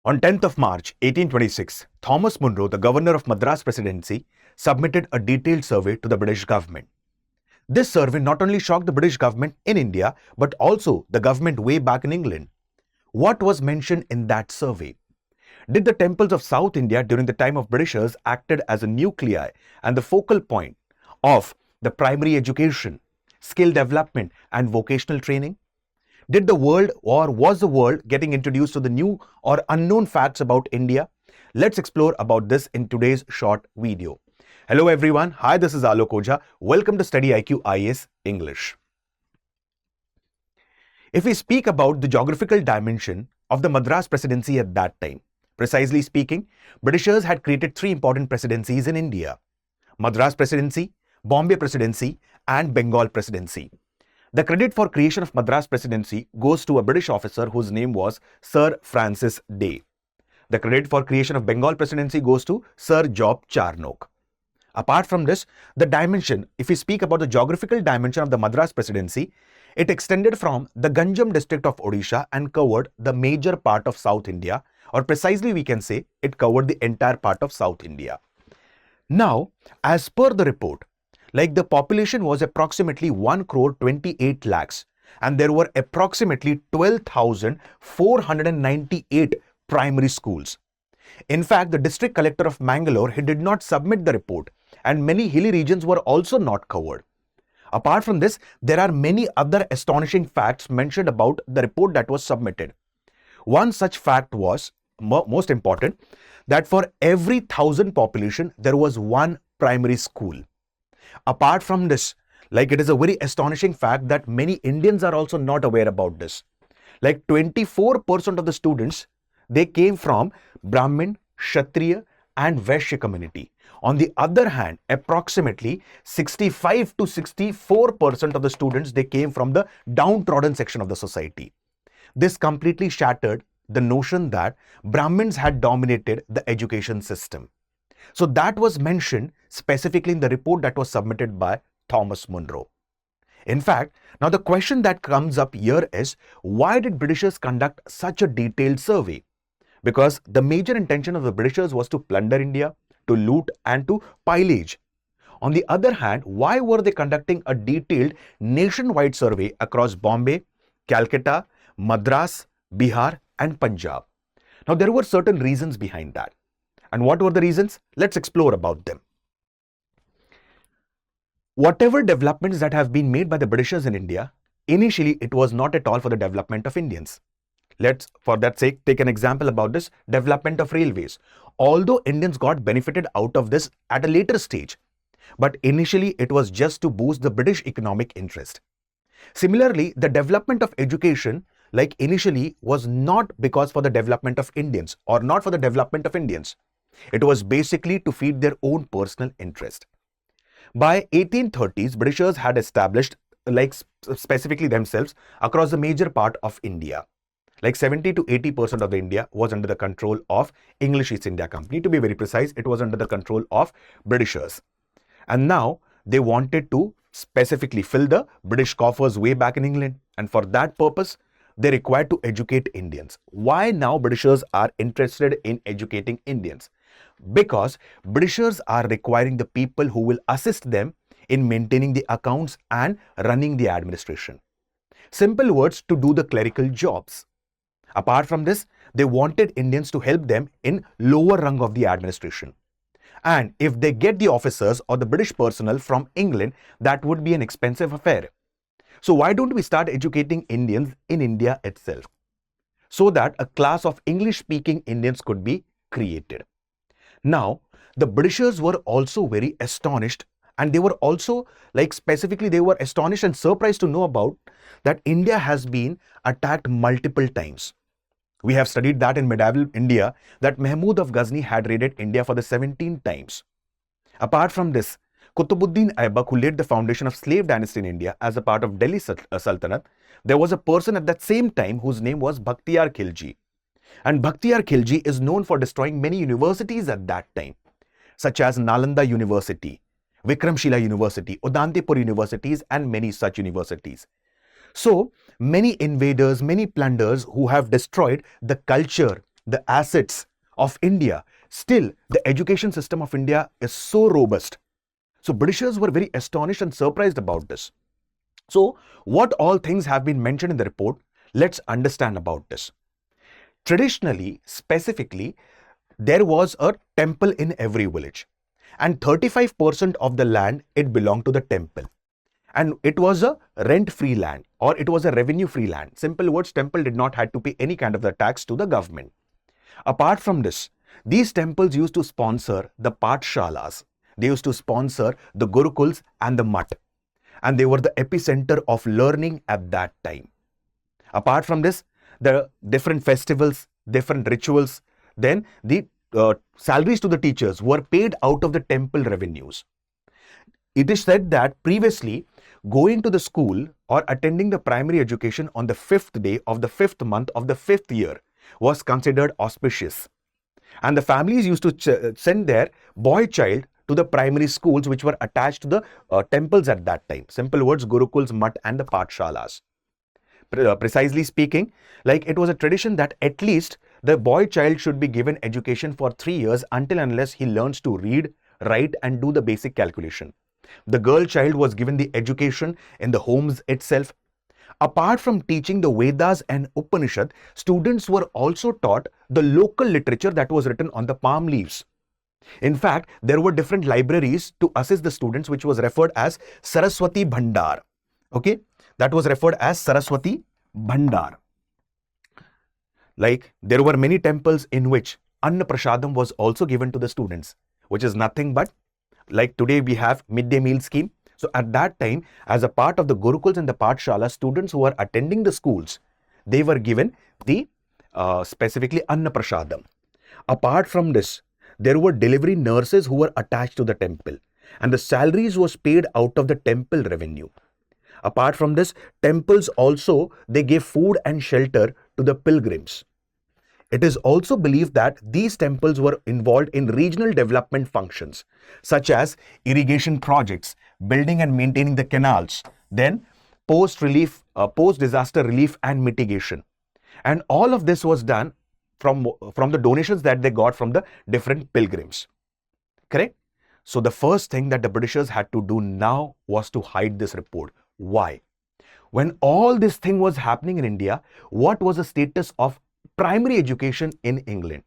On 10th of March 1826, Thomas Munro, the governor of Madras Presidency, submitted a detailed survey to the British government. This survey not only shocked the British government in India, but also the government way back in England. What was mentioned in that survey? Did the temples of South India during the time of Britishers acted as a nuclei and the focal point of the primary education, skill development and vocational training? Did the world or was the world getting introduced to the new or unknown facts about India? Let's explore about this in today's short video. Hello everyone, hi, this is Alok Ojha. Welcome to StudyIQ IAS English. If we speak about the geographical dimension of the Madras Presidency at that time, precisely speaking, Britishers had created three important presidencies in India: Madras Presidency, Bombay Presidency and Bengal Presidency. The credit for creation of Madras Presidency goes to a British officer whose name was Sir Francis Day. The credit for creation of Bengal Presidency goes to Sir Job Charnock. Apart from this, the dimension, if we speak about the geographical dimension of the Madras Presidency, it extended from the Ganjam district of Odisha and covered the major part of South India, or precisely we can say it covered the entire part of South India. Now, as per the report, the population was approximately 1 crore 28 lakhs and there were approximately 12,498 primary schools. In fact, the district collector of Mangalore, he did not submit the report and many hilly regions were also not covered. Apart from this, there are many other astonishing facts mentioned about the report that was submitted. One such fact was, most important, that for every 1,000 population, there was one primary school. Apart from this, it is a very astonishing fact that many Indians are also not aware about this. 24% of the students, they came from Brahmin, Kshatriya and Vaishya community. On the other hand, approximately 65 to 64% of the students, they came from the downtrodden section of the society. This completely shattered the notion that Brahmins had dominated the education system. So that was mentioned specifically in the report that was submitted by Thomas Munro. In fact, now the question that comes up here is, why did Britishers conduct such a detailed survey? Because the major intention of the Britishers was to plunder India, to loot and to pillage. On the other hand, why were they conducting a detailed nationwide survey across Bombay, Calcutta, Madras, Bihar and Punjab? Now there were certain reasons behind that. And what were the reasons? Let's explore about them. Whatever developments that have been made by the Britishers in India, initially it was not at all for the development of Indians. Let's, for that sake, take an example about this development of railways. Although Indians got benefited out of this at a later stage, but initially it was just to boost the British economic interest. Similarly, the development of education, initially was not because for the development of Indians or not for the development of Indians. It was basically to feed their own personal interest. By 1830s, Britishers had established, specifically themselves, across the major part of India. 70 to 80% of the India was under the control of English East India Company. To be very precise, it was under the control of Britishers. And now they wanted to specifically fill the British coffers way back in England. And for that purpose, they required to educate Indians. Why now Britishers are interested in educating Indians? Because Britishers are requiring the people who will assist them in maintaining the accounts and running the administration. Simple words, to do the clerical jobs. Apart from this, they wanted Indians to help them in lower rung of the administration. And if they get the officers or the British personnel from England, that would be an expensive affair. So why don't we start educating Indians in India itself, so that a class of English-speaking Indians could be created? Now, the Britishers were also very astonished, and they were also, specifically, they were astonished and surprised to know about that India has been attacked multiple times. We have studied that in medieval India, that Mahmud of Ghazni had raided India for the 17 times. Apart from this, Qutbuddin Aibak, who laid the foundation of slave dynasty in India as a part of Delhi Sultanate, there was a person at that same time whose name was Bakhtiyar Khilji. And Bakhtiyar Khilji is known for destroying many universities at that time, such as Nalanda University, Vikramshila University, Udantipur universities and many such universities. So, many invaders, many plunderers who have destroyed the culture, the assets of India, still the education system of India is so robust. So Britishers were very astonished and surprised about this. So what all things have been mentioned in the report? Let's understand about this. Traditionally, specifically, there was a temple in every village, and 35% of the land, it belonged to the temple. And it was a rent-free land, or it was a revenue-free land. Simple words, temple did not have to pay any kind of the tax to the government. Apart from this, these temples used to sponsor the pathshalas. They used to sponsor the gurukuls and the mutt. And they were the epicenter of learning at that time. Apart from this, the different festivals, different rituals, then the salaries to the teachers were paid out of the temple revenues. It is said that previously, going to the school or attending the primary education on the 5th day of the 5th month of the 5th year was considered auspicious. And the families used to send their boy child to the primary schools which were attached to the temples at that time. Simple words, gurukuls, mutt and the pathshalas. Precisely speaking, like it was a tradition that at least the boy child should be given education for 3 years until unless he learns to read, write and do the basic calculation. The girl child was given the education in the homes itself. Apart from teaching the Vedas and Upanishad, students were also taught the local literature that was written on the palm leaves. In fact, there were different libraries to assist the students which was referred as Saraswati Bhandar. Okay, that was referred as Saraswati Bhandar. Like there were many temples in which Anna Prasadam was also given to the students, which is nothing but like today we have midday meal scheme. So at that time, as a part of the Gurukuls and the Pathshala, students who were attending the schools, they were given the specifically Anna Prasadam. Apart from this, there were delivery nurses who were attached to the temple and the salaries was paid out of the temple revenue. Apart from this, temples also, they gave food and shelter to the pilgrims. It is also believed that these temples were involved in regional development functions such as irrigation projects, building and maintaining the canals, then post-disaster relief and mitigation. And all of this was done from the donations that they got from the different pilgrims. Correct? So the first thing that the Britishers had to do now was to hide this report. Why? When all this thing was happening in India, what was the status of primary education in England?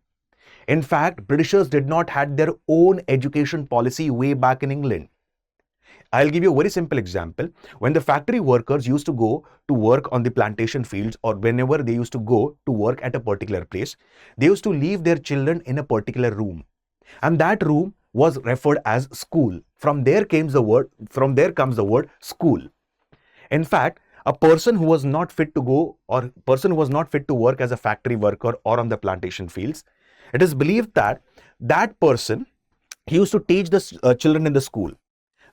In fact, Britishers did not have their own education policy way back in England. I'll give you a very simple example. When the factory workers used to go to work on the plantation fields or whenever they used to go to work at a particular place, they used to leave their children in a particular room. And that room was referred as school. From there comes the word school. In fact, a person who was not fit to go or person who was not fit to work as a factory worker or on the plantation fields, it is believed that that person, he used to teach the children in the school.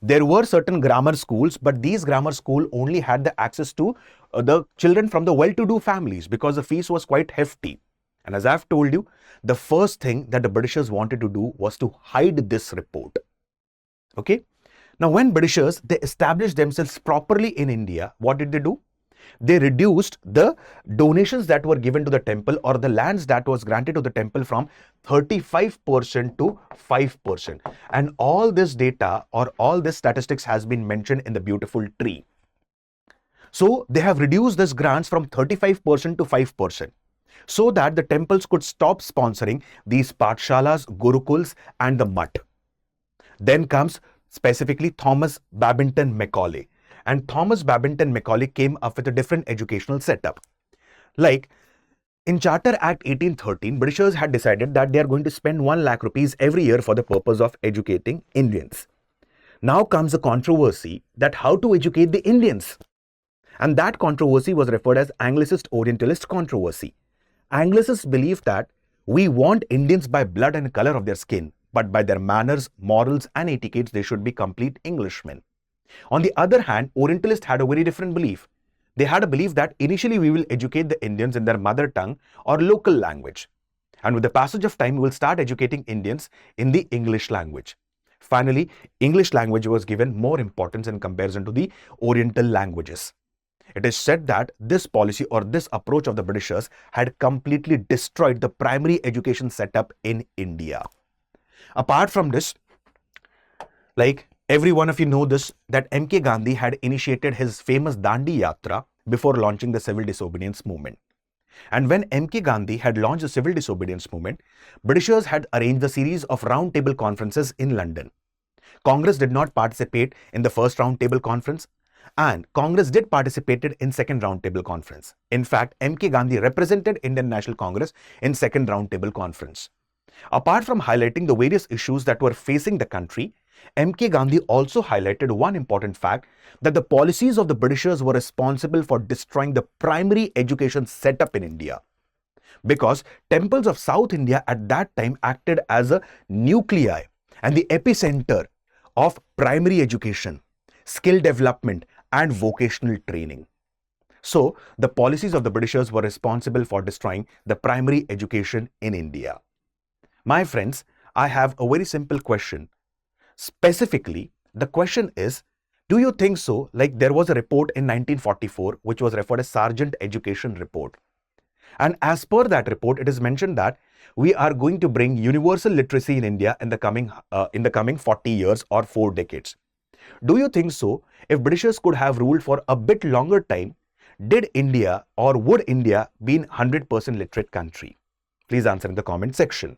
There were certain grammar schools, but these grammar school only had the access to the children from the well-to-do families because the fees was quite hefty. And as I've told you, the first thing that the Britishers wanted to do was to hide this report. Okay. Now, when Britishers, they established themselves properly in India, what did they do? They reduced the donations that were given to the temple or the lands that was granted to the temple from 35% to 5%. And all this data or all this statistics has been mentioned in the beautiful tree. So they have reduced this grants from 35% to 5% so that the temples could stop sponsoring these pathshalas, gurukuls and the mutt. Then comes specifically Thomas Babington Macaulay. And Thomas Babington Macaulay came up with a different educational setup. Like in Charter Act 1813, Britishers had decided that they are going to spend 1 lakh rupees every year for the purpose of educating Indians. Now comes the controversy that how to educate the Indians. And that controversy was referred as Anglicist Orientalist controversy. Anglicists believe that we want Indians by blood and color of their skin, but by their manners, morals and etiquettes, they should be complete Englishmen. On the other hand, Orientalists had a very different belief. They had a belief that initially we will educate the Indians in their mother tongue or local language. And with the passage of time, we will start educating Indians in the English language. Finally, English language was given more importance in comparison to the Oriental languages. It is said that this policy or this approach of the Britishers had completely destroyed the primary education setup in India. Apart from this, like every one of you know this, that M.K. Gandhi had initiated his famous Dandi Yatra before launching the civil disobedience movement. And when M.K. Gandhi had launched the civil disobedience movement, Britishers had arranged a series of roundtable conferences in London. Congress did not participate in the first roundtable conference, and Congress did participate in second roundtable conference. In fact, M.K. Gandhi represented Indian National Congress in second roundtable conference. Apart from highlighting the various issues that were facing the country, M.K. Gandhi also highlighted one important fact, that the policies of the Britishers were responsible for destroying the primary education setup in India. Because temples of South India at that time acted as a nuclei and the epicenter of primary education, skill development and vocational training. So, the policies of the Britishers were responsible for destroying the primary education in India. My friends, I have a very simple question. Specifically, the question is, do you think so? Like there was a report in 1944 which was referred as Sargent Education Report. And as per that report, it is mentioned that we are going to bring universal literacy in India in the coming 40 years or 4 decades. Do you think so? If Britishers could have ruled for a bit longer time, did India or would India be 100% literate country? Please answer in the comment section.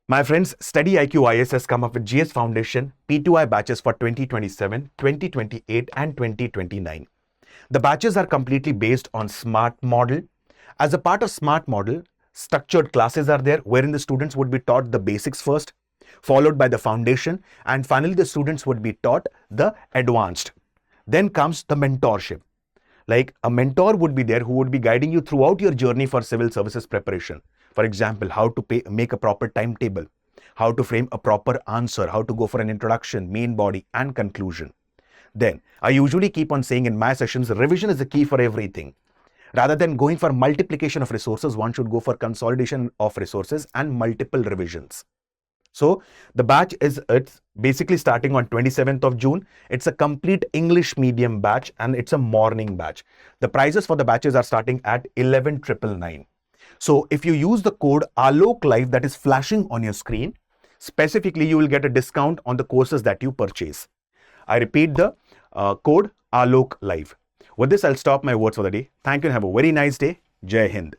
My friends, StudyIQ IS has come up with GS Foundation P2I batches for 2027, 2028 and 2029. The batches are completely based on SMART model. As a part of SMART model, structured classes are there wherein the students would be taught the basics first, followed by the foundation, and finally the students would be taught the advanced. Then comes the mentorship. Like a mentor would be there who would be guiding you throughout your journey for civil services preparation. For example, how to make a proper timetable, how to frame a proper answer, how to go for an introduction, main body and conclusion. Then, I usually keep on saying in my sessions, revision is the key for everything. Rather than going for multiplication of resources, one should go for consolidation of resources and multiple revisions. So, the batch it's basically starting on 27th of June. It's a complete English medium batch and it's a morning batch. The prices for the batches are starting at 11,999. So, if you use the code Alok Live that is flashing on your screen, specifically you will get a discount on the courses that you purchase. I repeat the code Alok Live. With this, I'll stop my words for the day. Thank you and have a very nice day. Jai Hind.